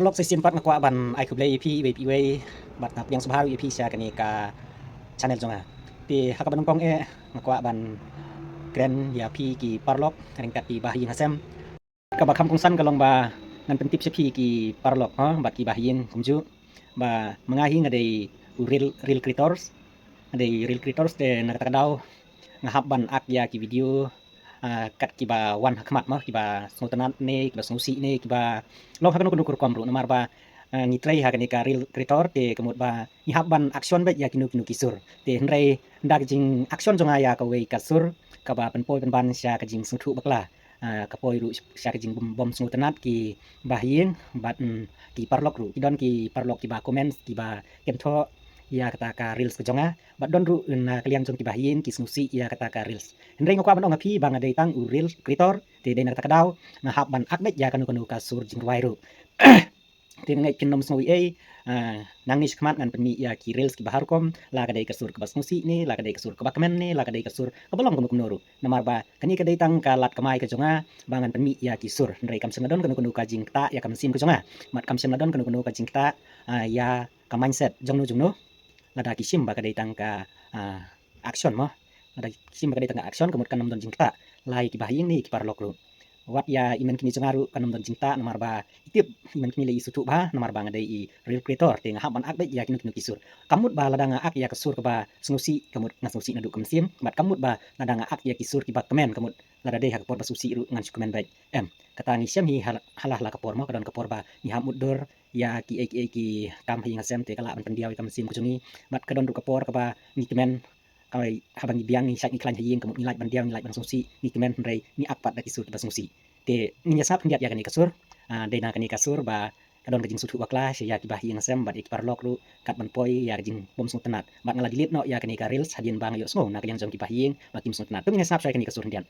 Perlok sesin pat ngakwa ban ai kublai EP WPW bat ngap yang subharu EP sia kani ka channel jonga ti hakaban kong ngakwa ban grand ya pi ki parlok ringkat ti bahin hasem ka bakam kong san kalong ba ngan pentip sepi ki parlok bat ki bahin kumju ba mengahi ngadai real creators ngadai real creators te nakatadaw ngahap ban ak ya ki video kat kiba wan hakmat mah kiba sultanat ne kiba susi ne kiba long hakan kudu kur komru namar ba ngitrai hakan ka real creator te kemut ba ngihap ban action ba ya kinu kisur te hendrai ndak jing action jonga ya ka wei kasur ka ba penpoi penban sya ka jing sungthu bakla ka poi ru sya ka jing bom sultanat ki bahin bat ki parlok ru kidon ki parlok ki ba comment ki ba kemtho ya kata ka reels kejonga bat don ru na kalian jong ki bahin ki susi ya kata ka reels hendrai ngokwa ban ngapi bang ada tang real creator te de na takadaw ngahap ban akbet ya kanu kasur jing ruai ru tin ngai kinom snowi nang ni skmat ngan penmi ya ki reels ki bahar kom la kadai kasur ke basmusi ni la kadai kasur ke bakmen ni la kadai kasur ke bolong kumuk noru namar ba kani kadai tang ka lat kamai ke jonga bangan penmi ya ki sur ndrai kam senadon kanu ka jing ta ya kam sim ke jonga mat kam senadon kanu ka jing ta ya ka mindset jongno lada kisim ba kadai tang ka action mo lada kisim ba kadai tang action kemut kanam don jing ta lai ki bahing ni ki parlok ru wat ya iman kini jongaru kanam don jing ta namar ba itip iman kini lai sutu ba namar ba ngadai i real creator te ngahap ban ak ya kinu kisur kamut ba lada nga ak ya kasur ke ba snusi kamut ngasusi nadu kamsim mat kamut ba lada nga ak ya kisur ki ba kemen kamut lada deh kapor ba susi ru ngan komen baik kata ni syam hi halah la kapor mo kadon kapor ba ni hamut dor ya ki kam hi ngasem te kala ban pendiaw kam sim kujungi mat kadon ru kapor ka ba ni kemen kawai habang biang ni sak ni klan haying kamut nilai ban diaw nilai ban susi ni kemen hendrai ni akpat da kisur ba susi te ni nyasap hendiat ya kani kasur de na kani kasur ba kadon kajing sutu bakla ya ki bahi ngasem bat ik parlok ru kat ban poi ya kajing bom sultanat bat ngala dilit no ya kani ka reels hadin bang yo smo na kalian jom ki bahi ba kim sultanat tu nyasap saya kani kasur hendian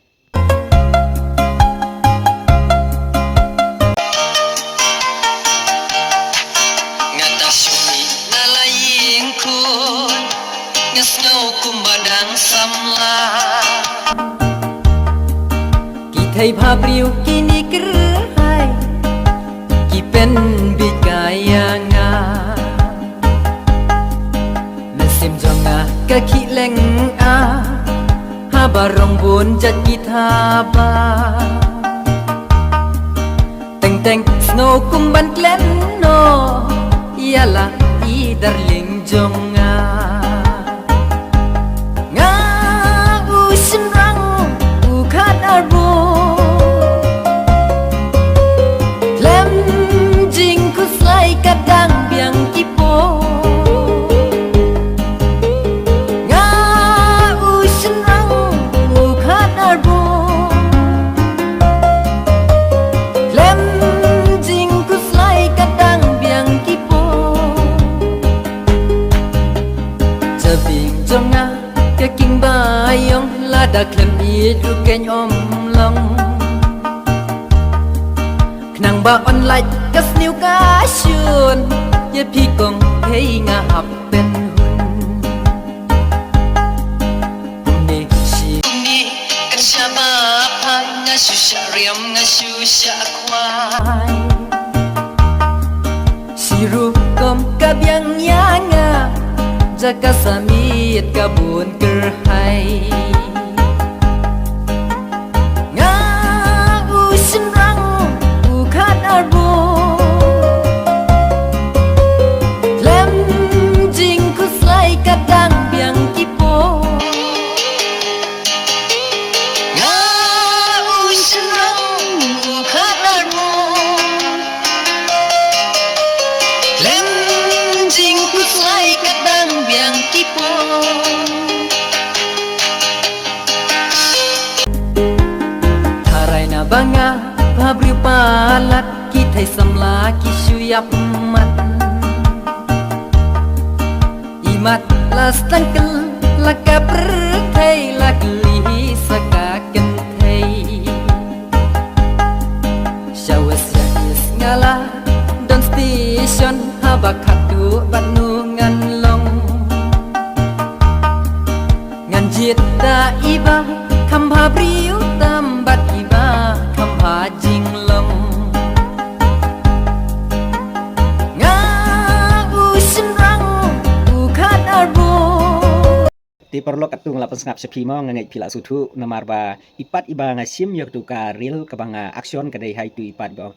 ngesno kumbadang samla Kitai bhabriu kini kerhai Kipen bikayanga Mesim jonga kaki leng Habarong bun jat kitaba Teng teng snow kumban klen no Ialah i darling jonga King bayong lada klem idru keny long Knang ba online kas niu ka syun ye pi kong hei nga hap pen hun ni shi ni kan syaba pa nga susya riam nga susya kwai siru kom kabyang yanga Jaka samit kabun kerhai Nga usin rang ukat arbo Lem jing kuslai kadang biang kipo Nga usin rang ukat arbo Lem jing kuslai kadang biang kipo Harai na banga pabriu palat kitai samla kisuyap mat Imat las tangkel laka perthai lakli saka kenthai Syawes ya is ngala don station habakatu banu ngan long Ngan jit da iba kambha briu tambat iba kambha jinglong Ti perlo katung lapan sengap sepi mo ngangai pila sutu namar ba ipat iba ngasim yak tu ka real ka banga action kadai hai tu ipat ba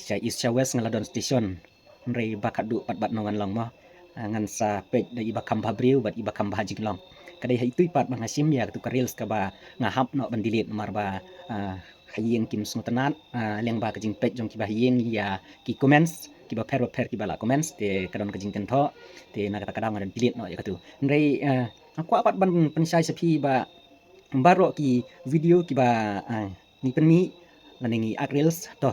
sya is sya west ngaladon station rei bakat du pat bat nongan long mo ngan sa pej da iba kam babriu bat iba kam bahajing long kadai hai tu ipat ba ngasim yak tu ka reels ka ba ngahap no bandilit namar ba hayeng kim smutanat leng ba kajing pej jong ki ba hayeng ya ki comments ki ba per ki ba la comments te kadon kajing tento te na kata kadang ada delete no ya katu rei aku apat ban pensai sepi ba baro ki video ki ba ni penmi laningi ak reels to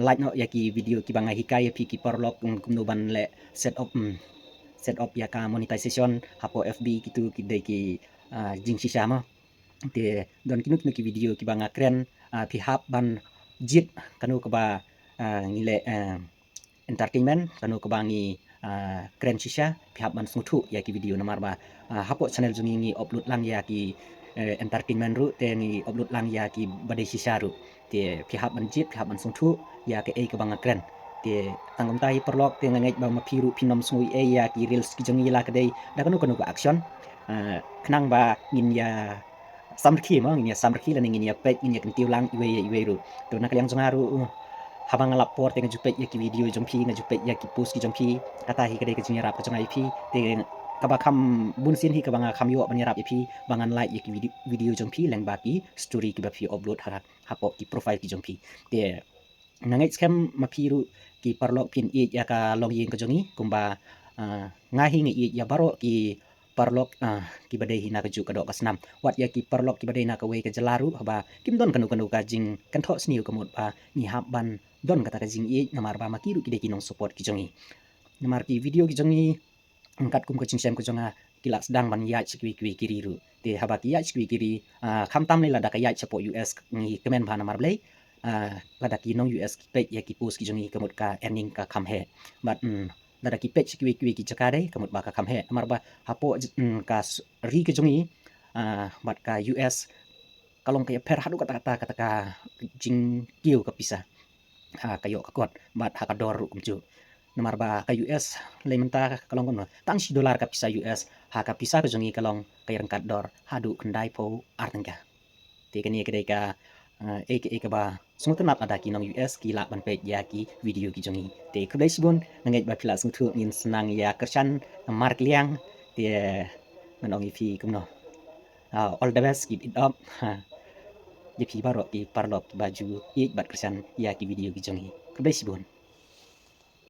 like no ya ki video ki ba ngai hikai pi ki perlok kumno ban le set up ya ka monetization hapo FB gitu ki dai ki jing sisa ma te don kinu ki video ki ba ngakren pi hap ban jit kanu ka ba ngile entertainment kanu ka ba ngi keren sisa pihak ban smutu ya ki video namar ba hapo channel jungi ngi upload lang ya ki entertainment ru te ngi upload lang ya ki badai sisa ru te pihak ban jit pihak ban smutu ya ke ka bang keren te tangom tai perlok te ngai ba mapiru pinom sngui ya ki reels ki jungi la kadai da kanu kanu ka action kenang ba ngin ya samrki mo ngin ya samrki la ngin ya pet ngin ya kentiu lang iwe ru to nak yang jongaru habang lapor te ngajupet ya ki video jompi ngajupet ya ki post ki jompi kata hi kadai kajing yarap kajang IP te kaba kam bunsin hi kabanga kam yo ban yarap IP bangan like ya ki video jompi leng baki story ki ba pi upload hapo ki profile ki jompi te nangai scam mapiru ki parlok pin i ya ka login kajongi kumba ngahi ngi i ya baro ki parlok ki badai hina kaju kadok kasnam wat ya ki parlok ki badai na ka we ka jalaru haba kim don kanu ka jing kan tho sniu kamut ba ni hab ban don kata kajing i namar ba makiru ki de kinong support ki jongi namar ki video ki jongi angkat kum kajing sem ko jonga kila sedang ban ya chikwi kiri ru te haba ki ya chikwi kiri kham tam le lada ka ya chapo US ngi kemen ba namar blai lada ki nong US ki page ya ki post ki jongi kamut ka earning ka kham he but lada ki page chikwi ki chakare kamut ba ka kham he namar ba hapo ka ri ki jongi bat ka US kalong kaya per hadu kata ka jing kiu ka pisah kayo kakot bat hakador kumcu namar ba ka US lementa kalong kono tang si dolar ka pisa US ka pisa ka jongi kalong kay rangkat dor hadu kendai po artengka te kani kedai ka aka ba sumutunat ada ki nong US ki lak ban page ya ki video ki jongi te kedai sibun nangait ba pila sumutu ngin senang ya kersan mark liang te manong ifi kumno all the best keep it up Jepi barok ki parlok ki baju i bat kersan ya ki video ki jongi kedai sibun